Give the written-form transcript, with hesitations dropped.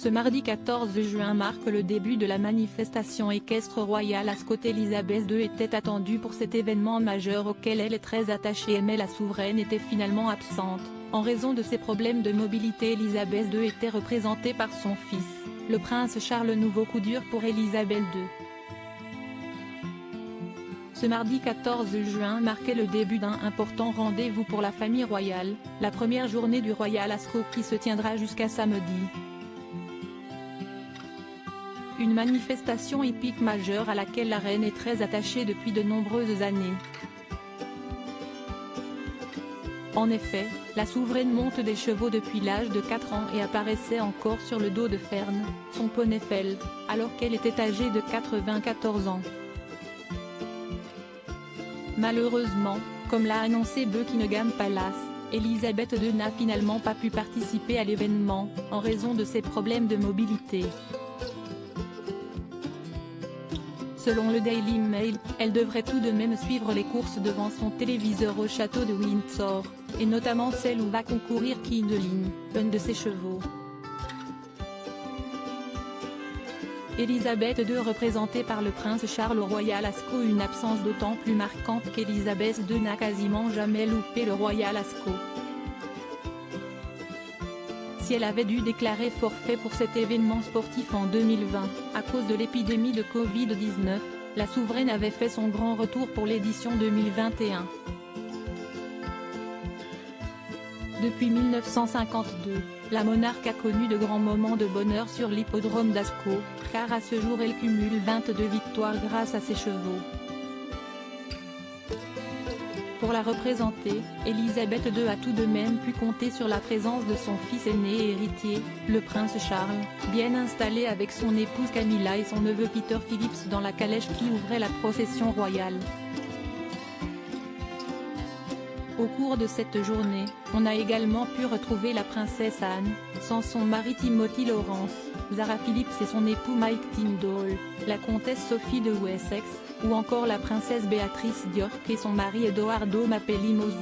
Ce mardi 14 juin marque le début de la manifestation équestre royale Ascot. Elisabeth II était attendue pour cet événement majeur auquel elle est très attachée, mais la souveraine était finalement absente. En raison de ses problèmes de mobilité, Elisabeth II était représentée par son fils, le prince Charles. Nouveau coup dur pour Elisabeth II. Ce mardi 14 juin marquait le début d'un important rendez-vous pour la famille royale, la première journée du Royal Ascot qui se tiendra jusqu'à samedi. Une manifestation hippique majeure à laquelle la reine est très attachée depuis de nombreuses années. En effet, la souveraine monte des chevaux depuis l'âge de 4 ans et apparaissait encore sur le dos de Fern, son poney Feld, alors qu'elle était âgée de 94 ans. Malheureusement, comme l'a annoncé Buckingham Palace, Elisabeth II n'a finalement pas pu participer à l'événement, en raison de ses problèmes de mobilité. Selon le Daily Mail, elle devrait tout de même suivre les courses devant son téléviseur au château de Windsor, et notamment celle où va concourir Kindelin, un de ses chevaux. Elisabeth II représentée par le prince Charles au Royal Ascot, une absence d'autant plus marquante qu'Elisabeth II n'a quasiment jamais loupé le Royal Ascot. Si elle avait dû déclarer forfait pour cet événement sportif en 2020, à cause de l'épidémie de Covid-19, la souveraine avait fait son grand retour pour l'édition 2021. Depuis 1952, la monarque a connu de grands moments de bonheur sur l'hippodrome d'Ascot, car à ce jour elle cumule 22 victoires grâce à ses chevaux. Pour la représenter, Elisabeth II a tout de même pu compter sur la présence de son fils aîné et héritier, le prince Charles, bien installé avec son épouse Camilla et son neveu Peter Phillips dans la calèche qui ouvrait la procession royale. Au cours de cette journée, on a également pu retrouver la princesse Anne, sans son mari Timothy Lawrence, Zara Phillips et son époux Mike Tindall, la comtesse Sophie de Wessex, ou encore la princesse Béatrice d'York et son mari Edoardo Mapelli Mossi.